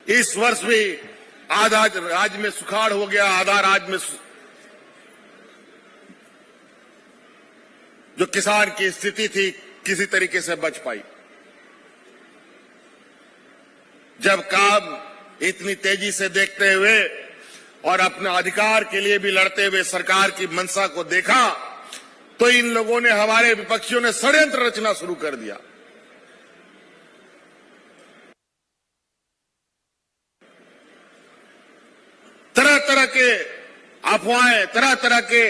इस वर्ष भी आधा राज्य में सुखाड़ हो गया, आधा राज्य में जो किसान की स्थिति थी किसी तरीके से बच पाई। जब काम इतनी तेजी से देखते हुए और अपने अधिकार के लिए भी लड़ते हुए सरकार की मंशा को देखा तो इन लोगों ने, हमारे विपक्षियों ने षड्यंत्र रचना शुरू कर दिया। तरह तरह के अफवाहें, तरह तरह के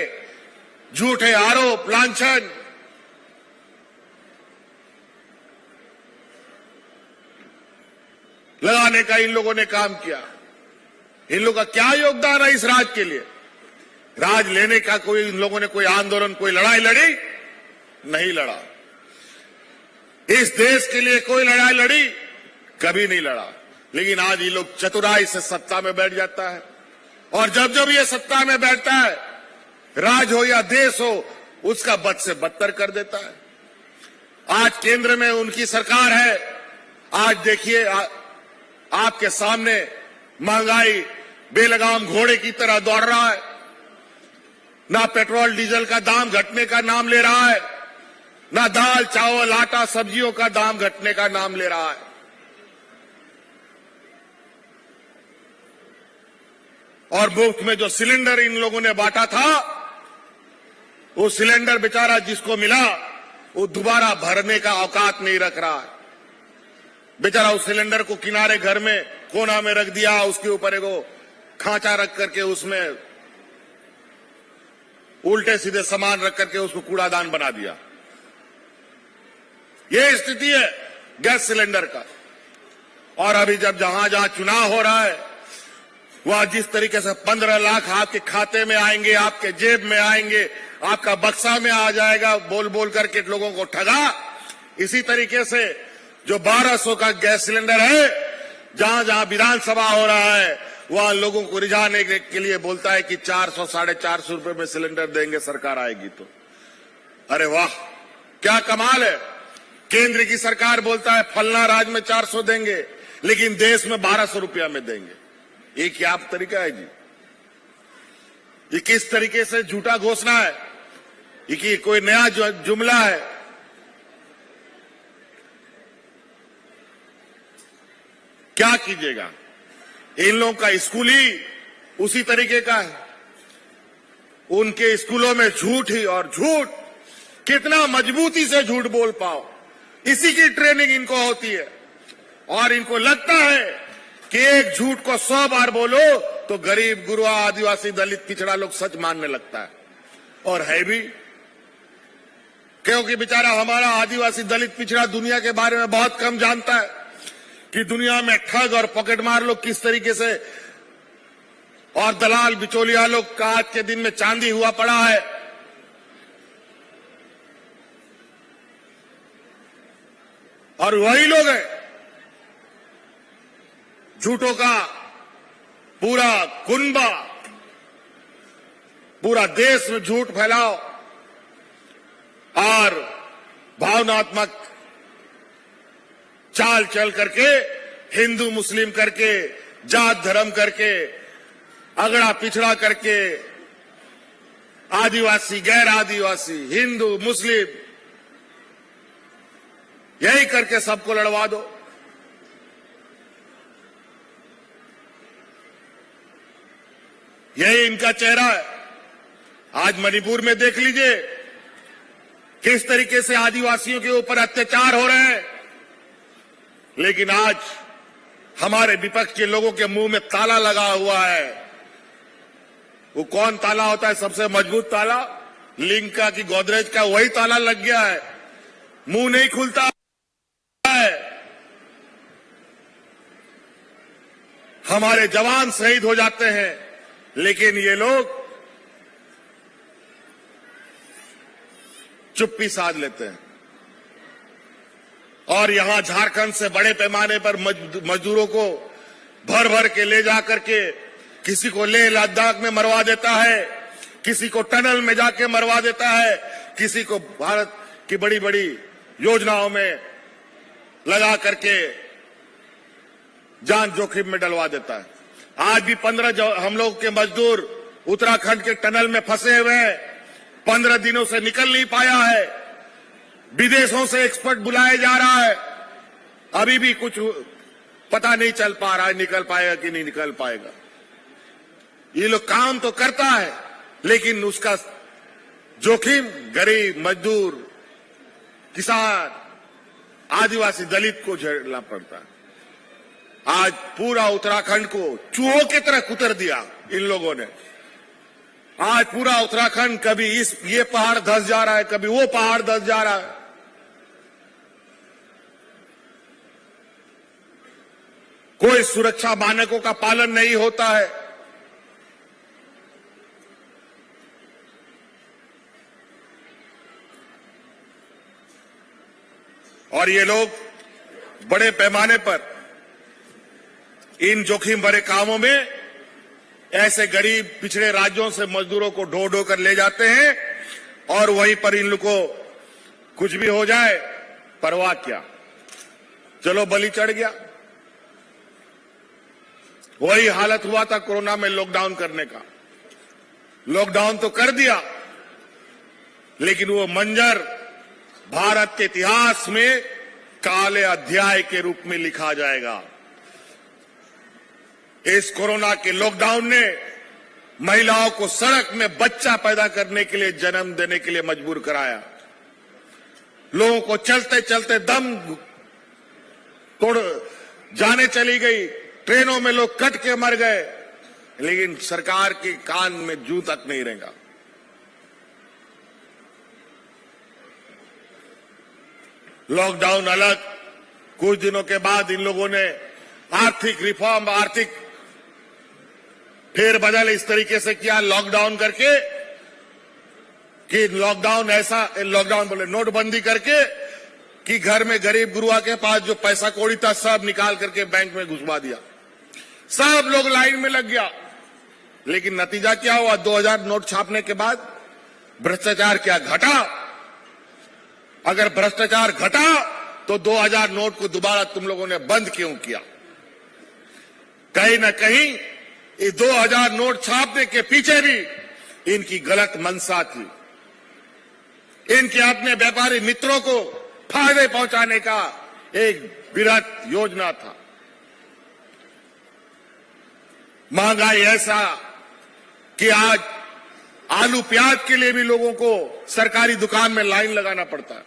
झूठे आरोप, लांछन, लगाने का इन लोगों ने काम किया। इन लोगों का क्या योगदान है इस राज के लिए? राज लेने का कोई इन लोगों ने कोई आंदोलन, कोई लड़ाई लड़ी? नहीं लड़ा। इस देश के लिए कोई लड़ाई लड़ी? कभी नहीं लड़ा। लेकिन आज ये लोग चतुराई से सत्ता में बैठ जाता है और जब जब ये सत्ता में बैठता है, राज हो या देश हो, उसका बद से बदतर कर देता है। आज केंद्र में उनकी सरकार है। आज देखिए आपके सामने महंगाई बेलगाम घोड़े की तरह दौड़ रहा है। ना पेट्रोल डीजल का दाम घटने का नाम ले रहा है, ना दाल चावल आटा सब्जियों का दाम घटने का नाम ले रहा है। और मुफ्त में जो सिलेंडर इन लोगों ने बांटा था, वो सिलेंडर बेचारा जिसको मिला वो दोबारा भरने का औकात नहीं रख रहा है। बेचारा उस सिलेंडर को किनारे घर में कोना में रख दिया, उसके ऊपर एगो खांचा रख करके उसमें उल्टे सीधे सामान रख करके उसको कूड़ादान बना दिया। ये स्थिति है गैस सिलेंडर का। और अभी जब जहां जहां चुनाव हो रहा है, वह जिस तरीके से 15 लाख आपके खाते में आएंगे, आपके जेब में आएंगे, आपका बक्सा में आ जाएगा, बोल बोल करके लोगों को ठगा। इसी तरीके से जो 1200 का गैस सिलेंडर है, जहां जहां विधानसभा हो रहा है, वहां लोगों को रिझाने के लिए बोलता है कि 400 450 रुपए में सिलेंडर देंगे सरकार आएगी तो। अरे वाह, क्या कमाल है। केंद्र की सरकार बोलता है फलना राज्य में 400 देंगे, लेकिन देश में 1200 रुपया में देंगे। ये क्या तरीका है जी? ये किस तरीके से झूठा घोषणा है? ये कोई नया जुमला है? क्या कीजिएगा? इन लोगों का स्कूल ही उसी तरीके का है। उनके स्कूलों में झूठ ही और झूठ, कितना मजबूती से झूठ बोल पाओ, इसी की ट्रेनिंग इनको होती है। और इनको लगता है कि एक झूठ को 100 बार बोलो तो गरीब, गुरुआ, आदिवासी, दलित, पिछड़ा लोग सच मानने लगता है। और है भी, क्योंकि बेचारा हमारा आदिवासी, दलित, पिछड़ा दुनिया के बारे में बहुत कम जानता है कि दुनिया में ठग और पॉकेटमार लोग किस तरीके से, और दलाल बिचौलिया लोग का आज के दिन में चांदी हुआ पड़ा है। और वही लोग हैं झूठों का पूरा कुनबा, पूरा देश में झूठ फैलाओ और भावनात्मक चाल चल करके, हिंदू मुस्लिम करके, जात धर्म करके, अगड़ा पिछड़ा करके, आदिवासी गैर आदिवासी, हिंदू मुस्लिम, यही करके सबको लड़वा दो। यही इनका चेहरा है। आज मणिपुर में देख लीजिए किस तरीके से आदिवासियों के ऊपर अत्याचार हो रहे हैं। लेकिन आज हमारे विपक्ष के लोगों के मुंह में ताला लगा हुआ है। वो कौन ताला होता है? सबसे मजबूत ताला, लिंक का कि गोदरेज का, वही ताला लग गया है। मुंह नहीं खुलता है। हमारे जवान शहीद हो जाते हैं, लेकिन ये लोग चुप्पी साध लेते हैं। और यहां झारखंड से बड़े पैमाने पर मजदूरों को भर भर के ले जाकर के किसी को लेह लद्दाख में मरवा देता है, किसी को टनल में जाके मरवा देता है, किसी को भारत की बड़ी बड़ी योजनाओं में लगा करके जान जोखिम में डलवा देता है। आज भी 15 हम लोग के मजदूर उत्तराखंड के टनल में फंसे हुए हैं, 15 दिनों से निकल नहीं पाया है। विदेशों से एक्सपर्ट बुलाया जा रहा है, अभी भी कुछ पता नहीं चल पा रहा है निकल पाएगा कि नहीं निकल पाएगा। ये लोग काम तो करता है, लेकिन उसका जोखिम गरीब, मजदूर, किसान, आदिवासी, दलित को झेलना पड़ता है। आज पूरा उत्तराखंड को चूहों की तरह कुतर दिया इन लोगों ने। आज पूरा उत्तराखंड कभी ये पहाड़ धंस जा रहा है, कभी वो पहाड़ धंस जा रहा है। कोई सुरक्षा मानकों का पालन नहीं होता है। और ये लोग बड़े पैमाने पर इन जोखिम भरे कामों में ऐसे गरीब पिछड़े राज्यों से मजदूरों को ढो ढो कर ले जाते हैं, और वहीं पर इन लोग को कुछ भी हो जाए परवाह क्या, चलो बलि चढ़ गया। वही हालत हुआ था कोरोना में लॉकडाउन करने का। लॉकडाउन तो कर दिया, लेकिन वो मंजर भारत के इतिहास में काले अध्याय के रूप में लिखा जाएगा। इस कोरोना के लॉकडाउन ने महिलाओं को सड़क में बच्चा पैदा करने के लिए, जन्म देने के लिए मजबूर कराया। लोगों को चलते चलते दम तोड़ जाने चली गई, ट्रेनों में लोग कट के मर गए, लेकिन सरकार के कान में जूं तक नहीं रहेगा। लॉकडाउन अलग, कुछ दिनों के बाद इन लोगों ने आर्थिक रिफॉर्म, आर्थिक फेरबदल इस तरीके से किया लॉकडाउन करके कि लॉकडाउन बोले नोटबंदी करके कि घर में गरीब गुरुआ के पास जो पैसा कौड़ी था सब निकाल करके बैंक में घुसवा दिया। सब लोग लाइन में लग गया, लेकिन नतीजा क्या हुआ? 2000 नोट छापने के बाद भ्रष्टाचार क्या घटा? अगर भ्रष्टाचार घटा तो 2000 नोट को दोबारा तुम लोगों ने बंद क्यों किया? कहीं ना कहीं इस 2000 नोट छापने के पीछे भी इनकी गलत मंशा थी। इनके अपने व्यापारी मित्रों को फायदे पहुंचाने का एक बृहत योजना था। महंगाई ऐसा कि आज आलू प्याज के लिए भी लोगों को सरकारी दुकान में लाइन लगाना पड़ता है।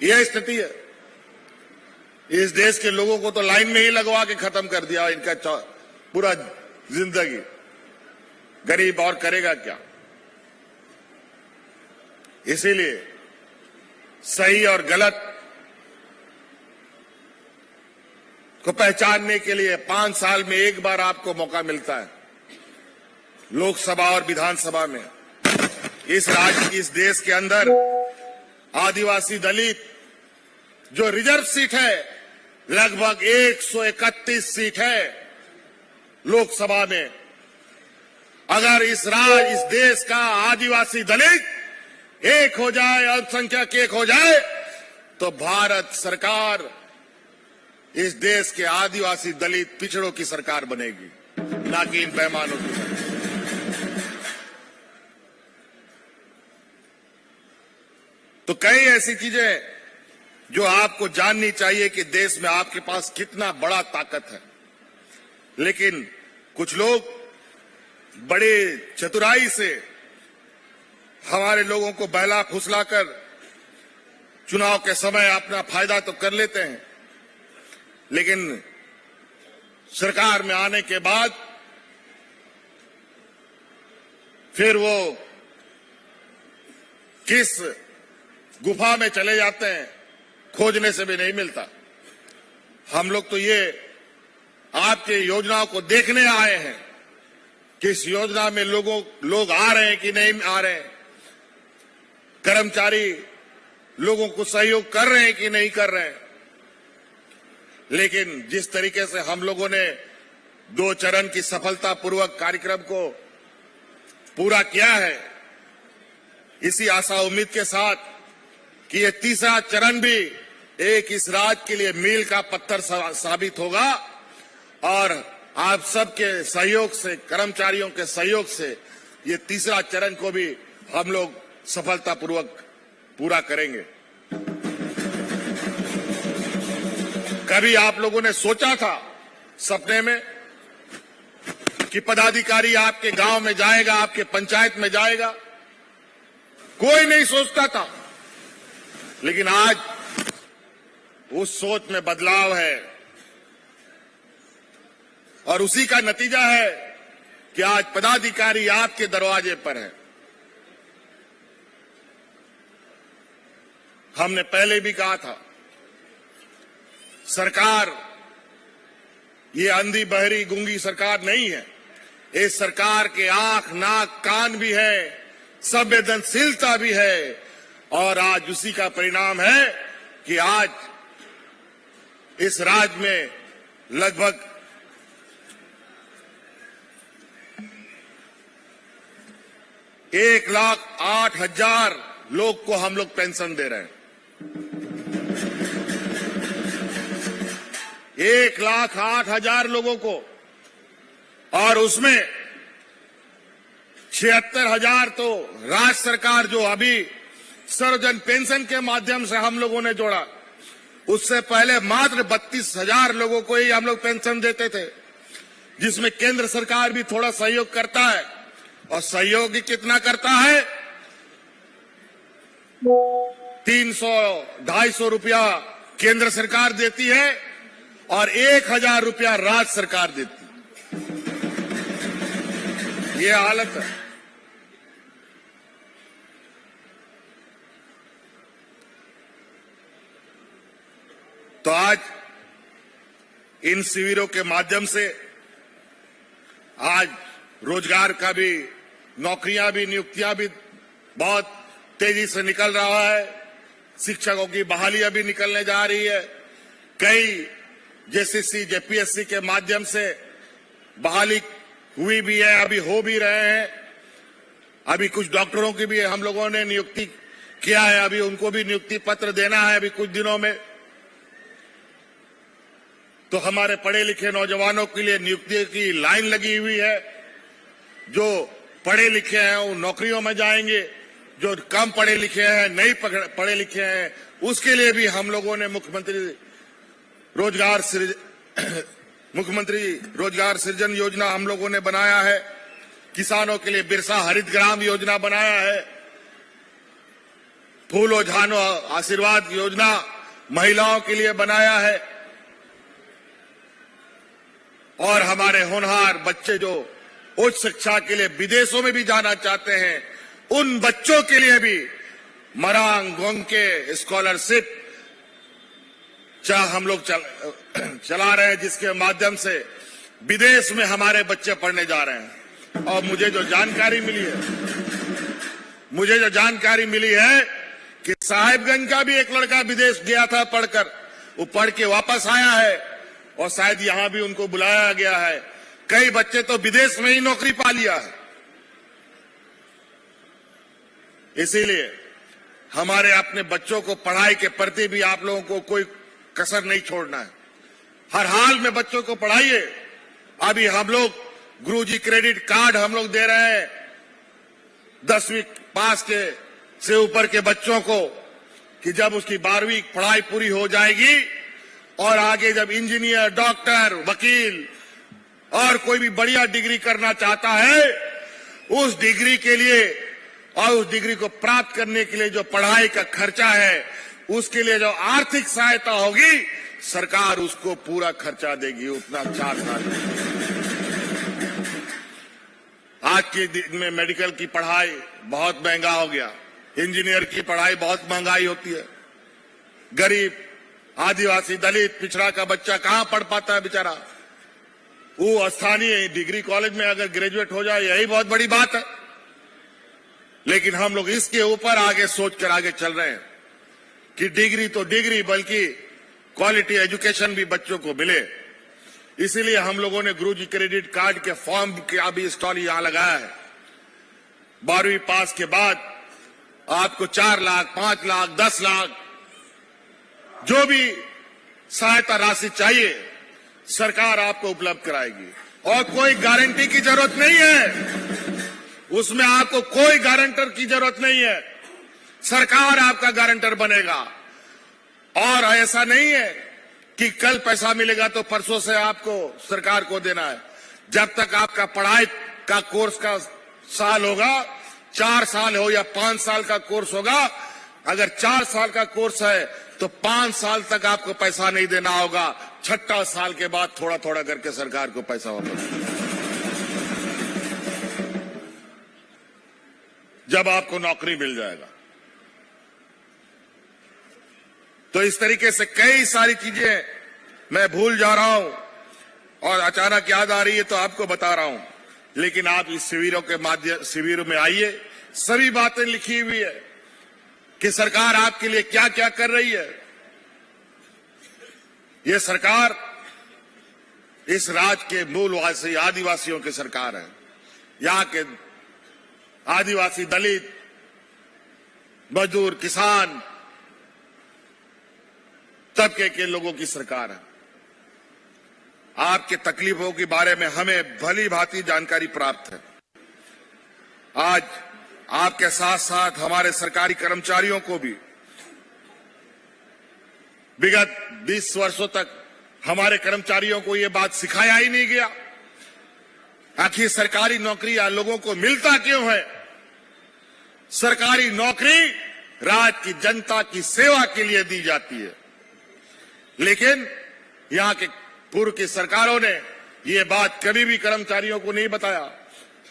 यह स्थिति है। इस देश के लोगों को तो लाइन में ही लगवा के खत्म कर दिया इनका पूरा जिंदगी। गरीब और करेगा क्या? इसीलिए सही और गलत को पहचानने के लिए 5 साल में एक बार आपको मौका मिलता है, लोकसभा और विधानसभा में। इस देश के अंदर आदिवासी दलित जो रिजर्व सीट है, लगभग 131 सीट है लोकसभा में। अगर इस देश का आदिवासी दलित एक हो जाए, अल्पसंख्यक एक हो जाए, तो भारत सरकार इस देश के आदिवासी दलित पिछड़ों की सरकार बनेगी, ना कि इन पैमानों की सरकार। तो कई ऐसी चीजें जो आपको जाननी चाहिए कि देश में आपके पास कितना बड़ा ताकत है। लेकिन कुछ लोग बड़े चतुराई से हमारे लोगों को बहला फुसलाकर चुनाव के समय अपना फायदा तो कर लेते हैं, लेकिन सरकार में आने के बाद फिर वो किस गुफा में चले जाते हैं, खोजने से भी नहीं मिलता। हम लोग तो ये आपके योजनाओं को देखने आए हैं कि इस योजना में लोग आ रहे हैं कि नहीं आ रहे हैं, कर्मचारी लोगों को सहयोग कर रहे हैं कि नहीं कर रहे हैं। लेकिन जिस तरीके से हम लोगों ने 2 चरण की सफलतापूर्वक कार्यक्रम को पूरा किया है, इसी आशा उम्मीद के साथ कि ये तीसरा चरण भी एक इस राज्य के लिए मील का पत्थर साबित होगा और आप सबके सहयोग से, कर्मचारियों के सहयोग से ये तीसरा चरण को भी हम लोग सफलतापूर्वक पूरा करेंगे। कभी आप लोगों ने सोचा था सपने में कि पदाधिकारी आपके गांव में जाएगा, आपके पंचायत में जाएगा? कोई नहीं सोचता था। लेकिन आज उस सोच में बदलाव है और उसी का नतीजा है कि आज पदाधिकारी आपके दरवाजे पर है। हमने पहले भी कहा था, सरकार ये अंधी बहरी गूंगी सरकार नहीं है। इस सरकार के आंख नाक कान भी है, संवेदनशीलता भी है और आज उसी का परिणाम है कि आज इस राज्य में लगभग 1,08,000 लोग को हम लोग पेंशन दे रहे हैं। 1,08,000 लोगों को, और उसमें 76,000 तो राज्य सरकार जो अभी सर्वजन पेंशन के माध्यम से हम लोगों ने जोड़ा, उससे पहले मात्र 32,000 लोगों को ही हम लोग पेंशन देते थे, जिसमें केंद्र सरकार भी थोड़ा सहयोग करता है। और सहयोग कितना करता है? 300-250 रुपया केंद्र सरकार देती है और 1,000 रुपया राज्य सरकार देती है। ये हालत है। तो आज इन शिविरों के माध्यम से आज रोजगार का भी, नौकरियां भी, नियुक्तियां भी बहुत तेजी से निकल रहा है। शिक्षकों की बहालियां भी निकलने जा रही है। कई जेसीसी, जेपीएससी के माध्यम से बहाली हुई भी है, अभी हो भी रहे हैं। अभी कुछ डॉक्टरों की भी हम लोगों ने नियुक्ति किया है, अभी उनको भी नियुक्ति पत्र देना है अभी कुछ दिनों में। तो हमारे पढ़े लिखे नौजवानों के लिए नियुक्ति की लाइन लगी हुई है। जो पढ़े लिखे हैं वो नौकरियों में जाएंगे, जो कम पढ़े लिखे हैं, नहीं पढ़े लिखे हैं, उसके लिए भी हम लोगों ने मुख्यमंत्री रोजगार सृजन योजना हम लोगों ने बनाया है। किसानों के लिए बिरसा हरित ग्राम योजना बनाया है। फूलो झानो आशीर्वाद योजना महिलाओं के लिए बनाया है। और हमारे होनहार बच्चे जो उच्च शिक्षा के लिए विदेशों में भी जाना चाहते हैं, उन बच्चों के लिए भी मरांग गोंके स्कॉलरशिप हम लोग चला रहे हैं, जिसके माध्यम से विदेश में हमारे बच्चे पढ़ने जा रहे हैं। और मुझे जो जानकारी मिली है कि साहिबगंज का भी एक लड़का विदेश गया था पढ़कर, वो पढ़ के वापस आया है और शायद यहां भी उनको बुलाया गया है। कई बच्चे तो विदेश में ही नौकरी पा लिया है। इसीलिए हमारे अपने बच्चों को पढ़ाई के प्रति भी आप लोगों को कोई कसर नहीं छोड़ना है। हर हाल में बच्चों को पढ़ाइए। अभी हम लोग गुरुजी क्रेडिट कार्ड हम लोग दे रहे हैं 10वीं पास से ऊपर के बच्चों को, कि जब उसकी 12वीं पढ़ाई पूरी हो जाएगी और आगे जब इंजीनियर, डॉक्टर, वकील और कोई भी बढ़िया डिग्री करना चाहता है, उस डिग्री के लिए और उस डिग्री को प्राप्त करने के लिए जो पढ़ाई का खर्चा है, उसके लिए जो आर्थिक सहायता होगी, सरकार उसको पूरा खर्चा देगी। उतना 4 साल आज के दिन में मेडिकल की पढ़ाई बहुत महंगा हो गया, इंजीनियर की पढ़ाई बहुत महंगाई होती है। गरीब, आदिवासी, दलित, पिछड़ा का बच्चा कहां पढ़ पाता है बेचारा। वो स्थानीय डिग्री कॉलेज में अगर ग्रेजुएट हो जाए, यही बहुत बड़ी बात है। लेकिन हम लोग इसके ऊपर आगे सोचकर आगे चल रहे हैं कि डिग्री तो डिग्री, बल्कि क्वालिटी एजुकेशन भी बच्चों को मिले। इसीलिए हम लोगों ने गुरुजी क्रेडिट कार्ड के फॉर्म का भी स्टॉल यहां लगाया है। 12वीं पास के बाद आपको 4 लाख, 5 लाख, 10 लाख जो भी सहायता राशि चाहिए सरकार आपको उपलब्ध कराएगी और कोई गारंटी की जरूरत नहीं है, उसमें आपको कोई गारंटर की जरूरत नहीं है, सरकार आपका गारंटर बनेगा। और ऐसा नहीं है कि कल पैसा मिलेगा तो परसों से आपको सरकार को देना है। जब तक आपका पढ़ाई का कोर्स का साल होगा, 4 साल हो या 5 साल का कोर्स होगा, अगर 4 साल का कोर्स है तो 5 साल तक आपको पैसा नहीं देना होगा, 6ठा साल के बाद थोड़ा थोड़ा करके सरकार को पैसा वापस, जब आपको नौकरी मिल जाएगा। तो इस तरीके से कई सारी चीजें मैं भूल जा रहा हूं और अचानक याद आ रही है तो आपको बता रहा हूं। लेकिन आप इस शिविरों में आइए, सभी बातें लिखी हुई है कि सरकार आपके लिए क्या क्या कर रही है। ये सरकार इस राज्य के मूलवासी आदिवासियों की सरकार है। यहां के आदिवासी, दलित, मजदूर, किसान तबके के लोगों की सरकार है। आपके तकलीफों के बारे में हमें भली भांति जानकारी प्राप्त है। आज आपके साथ साथ हमारे सरकारी कर्मचारियों को भी विगत 20 वर्षों तक हमारे कर्मचारियों को यह बात सिखाया ही नहीं गया, आखिर सरकारी नौकरी या लोगों को मिलता क्यों है। सरकारी नौकरी राज्य की जनता की सेवा के लिए दी जाती है, लेकिन यहां के पूर्व की सरकारों ने यह बात कभी भी कर्मचारियों को नहीं बताया,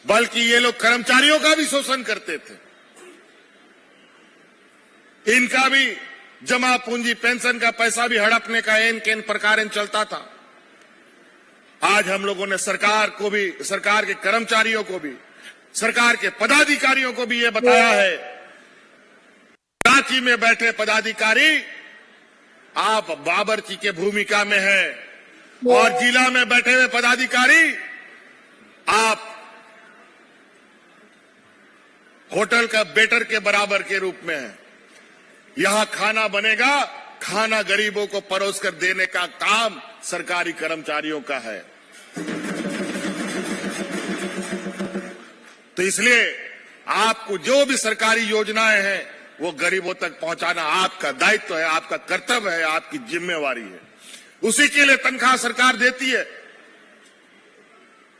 बल्कि ये लोग कर्मचारियों का भी शोषण करते थे। इनका भी जमा पूंजी पेंशन का पैसा भी हड़पने का एन केन प्रकार चलता था। आज हम लोगों ने सरकार को भी, सरकार के कर्मचारियों को भी, सरकार के पदाधिकारियों को भी यह बताया है। रांची में बैठे पदाधिकारी आप बाबरची के भूमिका में हैं और जिला में बैठे हुए पदाधिकारी आप होटल का वेटर के बराबर के रूप में हैं। यहां खाना बनेगा, खाना गरीबों को परोस कर देने का काम सरकारी कर्मचारियों का है। तो इसलिए आपको जो भी सरकारी योजनाएं हैं वो गरीबों तक पहुंचाना आपका दायित्व है, आपका कर्तव्य है, आपकी जिम्मेवारी है। उसी के लिए तनख्वाह सरकार देती है।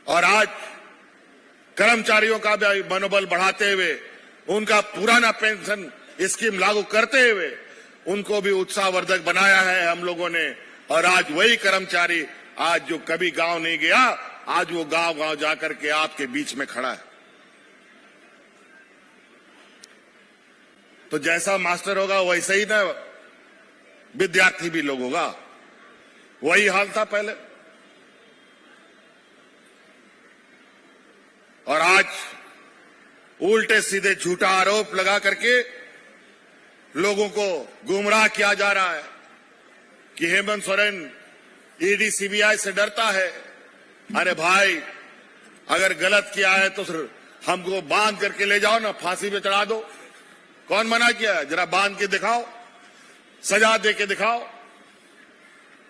और आज कर्मचारियों का भी मनोबल बढ़ाते हुए, उनका पुराना पेंशन स्कीम लागू करते हुए उनको भी उत्साहवर्धक बनाया है हम लोगों ने। और आज वही कर्मचारी आज जो कभी गांव नहीं गया, आज वो गांव गांव जाकर के आपके बीच में खड़ा है। तो जैसा मास्टर होगा वैसे ही ना विद्यार्थी भी लोग होगा, वही हाल था पहले। और आज उल्टे सीधे झूठा आरोप लगा करके लोगों को गुमराह किया जा रहा है कि हेमंत सोरेन ईडी सीबीआई से डरता है। अरे भाई, अगर गलत किया है तो हमको बांध करके ले जाओ ना, फांसी पे चढ़ा दो। कौन मना किया? जरा बांध के दिखाओ, सजा दे के दिखाओ।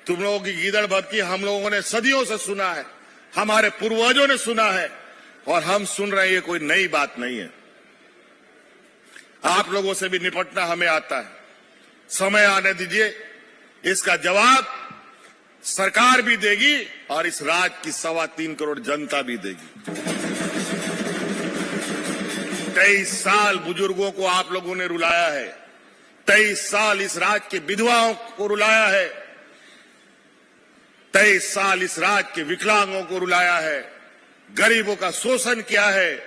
तुम लोगों की गीदड़ भभकी हम लोगों ने सदियों से सुना है, हमारे पूर्वजों ने सुना है और हम सुन रहे हैं। ये कोई नई बात नहीं है। आप लोगों से भी निपटना हमें आता है। समय आने दीजिए, इसका जवाब सरकार भी देगी और इस राज्य की 3.25 करोड़ जनता भी देगी। 23 साल बुजुर्गों को आप लोगों ने रुलाया है, 23 साल इस राज्य के विधवाओं को रुलाया है, 23 साल इस राज्य के विकलांगों को रुलाया है, गरीबों का शोषण किया है।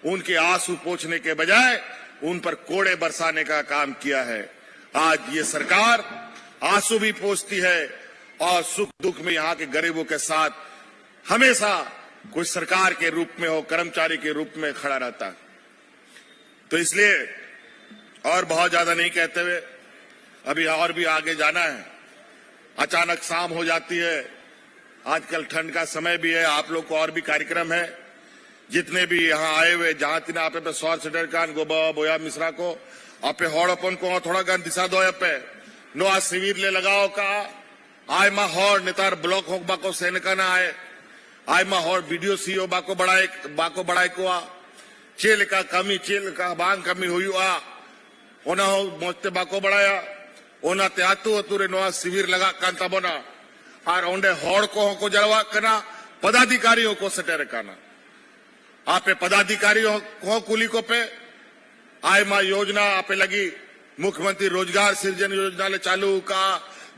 उनके आंसू पोंछने के बजाय उन पर कोड़े बरसाने का काम किया है। आज ये सरकार आंसू भी पोंछती है और सुख दुख में यहां के गरीबों के साथ हमेशा कोई सरकार के रूप में हो, कर्मचारी के रूप में खड़ा रहता है। तो इसलिए और बहुत ज्यादा नहीं कहते हुए अभी और भी आगे जाना है। अचानक शाम हो जाती है, आजकल ठंड का समय भी है, आप लोग को और भी कार्यक्रम है। जितने भी यहाँ आए हुए जहां तीन आप सौर सेटर कान गोबा बोया मिश्रा को आप हड़पन को थोड़ा गान दिशा दो पे नोआ शिविर ले लगाओ का आय मा हॉर नेतार ब्लॉक होक बाको सेनकाना आए आय मा हॉर वीडियो सीओ बाको बढ़ाए को आ चेल का कमी चेल का बांग कमी हुई आ ओना हो मोते बाको बढ़ाया ओना ते आतु अतुरे नोआ शिविर लगा कांता बोना और ओंडे हॉर को जड़वा करना पदाधिकारियों को सटेर करना आपे पदाधिकारियों को कुली को पे आय मा योजना आपे लगी मुख्यमंत्री रोजगार सृजन योजना ले चालू का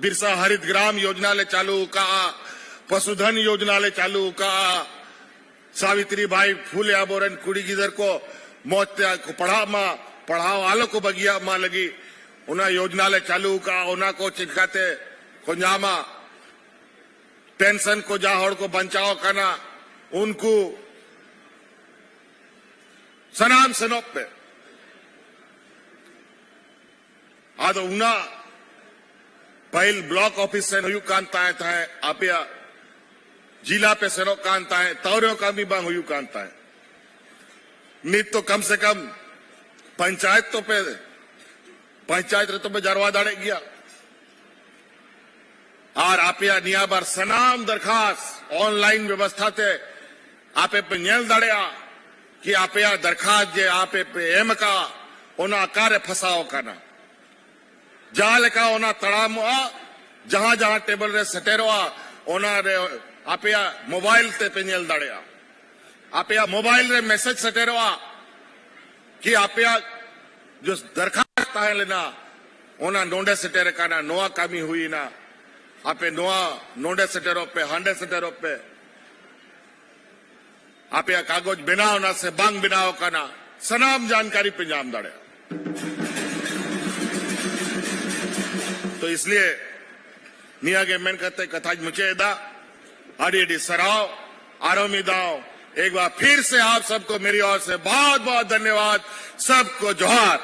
बिरसा हरित ग्राम योजना ले चालू का पशुधन योजना ले चालू का सावित्री बाई फूले आबोरन कुड़ी गिदर को मौत को पढ़ाओ आलो को बगिया मां लगी उना योजना ले चालू का उना को चिटकाते कुंजामा पेंशन को जाहौड़ को बचाओ करना उनको सनाम सनोप पे आदो उना पहल ब्लॉक ऑफिस से हुई कांता है आप जिला पे सनो कांता है तौरों का भी बांग हुई कांता है नित तो कम से कम पंचायत तो पे जरवा दाड़े गया और आप निया बार सनाम दरखास्त ऑनलाइन व्यवस्था थे आपे पे न्यल दाड़िया कि आप दरखास्त जे आपे पे एम का ओना कार्य फसाओ करना जाल का ओना तड़ाम जहां जहां टेबल रे सटेरो ओना रे आप मोबाइल ते पे न्यल दाड़िया आप मोबाइल रे मैसेज सटेरो कि आप जो दरखास्त है लेना ओना नोंडे सटेरे का नोआ कामी हुई ना आपे नोआ नोंडे सटेरो पे हांडे सटेरो पे आप कागज बनाओ ना से बांग बनाओ का ना सनाम जानकारी पे जाम दाड़े तो इसलिए निया के मैन कहते कथा मुझे दा अड़ी सराव आरोमी दाओ एक बार फिर से आप सबको मेरी ओर से बहुत बहुत धन्यवाद सबको जोहार।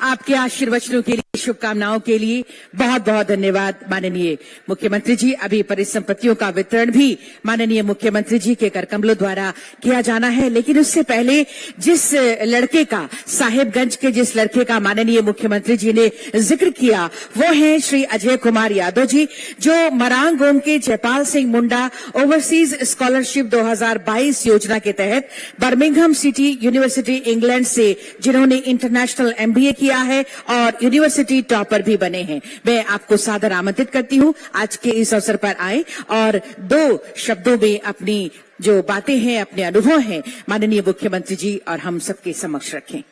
आपके आशीर्वचनों के लिए शुभकामनाओं के लिए बहुत बहुत धन्यवाद माननीय मुख्यमंत्री जी। अभी परिसंपत्तियों का वितरण भी माननीय मुख्यमंत्री जी के करकमलों द्वारा किया जाना है, लेकिन उससे पहले जिस लड़के का साहेबगंज के जिस लड़के का माननीय मुख्यमंत्री जी ने जिक्र किया वो है श्री अजय कुमार यादव जी, जो मरांग गोम के जयपाल सिंह मुंडा ओवरसीज स्कॉलरशिप 2022 योजना के तहत बर्मिंघम सिटी यूनिवर्सिटी इंग्लैंड से जिन्होंने इंटरनेशनल MBA किया है और यूनिवर्सिटी टॉपर भी बने हैं। मैं आपको सादर आमंत्रित करती हूं आज के इस अवसर पर आए और 2 शब्दों में अपनी जो बातें हैं, अपने अनुभव हैं, माननीय मुख्यमंत्री जी और हम सबके समक्ष रखें।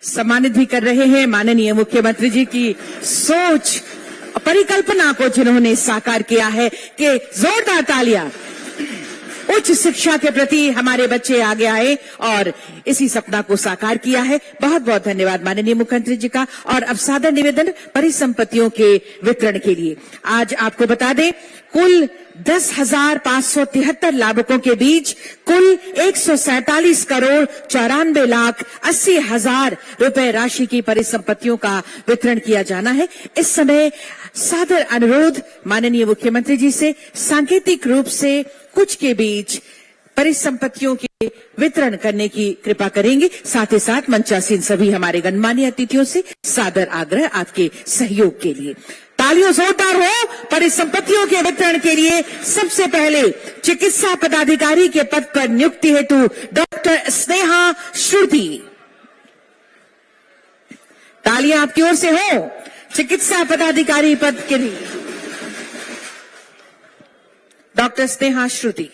सम्मानित भी कर रहे हैं माननीय मुख्यमंत्री जी की सोच परिकल्पना को जिन्होंने साकार किया है कि जोरदार तालियां उच्च शिक्षा के प्रति हमारे बच्चे आगे आए और इसी सपना को साकार किया है। बहुत बहुत धन्यवाद माननीय मुख्यमंत्री जी का। और अब सादर निवेदन परिसंपत्तियों के वितरण के लिए। आज आपको बता दें कुल 10,573 लाभुकों के बीच कुल 147 करोड़ 94 लाख 80 हजार रुपए राशि की परिसंपत्तियों का वितरण किया जाना है। इस समय सादर अनुरोध माननीय मुख्यमंत्री जी से सांकेतिक रूप से कुछ के बीच परिसंपत्तियों के वितरण करने की कृपा करेंगे। साथ ही साथ मंचासीन सभी हमारे गणमान्य अतिथियों से सादर आग्रह आपके सहयोग के लिए। तालियों जोरदार हो परिसंपत्तियों के वितरण के लिए। सबसे पहले चिकित्सा पदाधिकारी के पद पर नियुक्ति हेतु डॉक्टर स्नेहा श्रुति। तालियां आपकी ओर से हो चिकित्सा पदाधिकारी पद के लिए डॉक्टर स्नेहा श्रुति।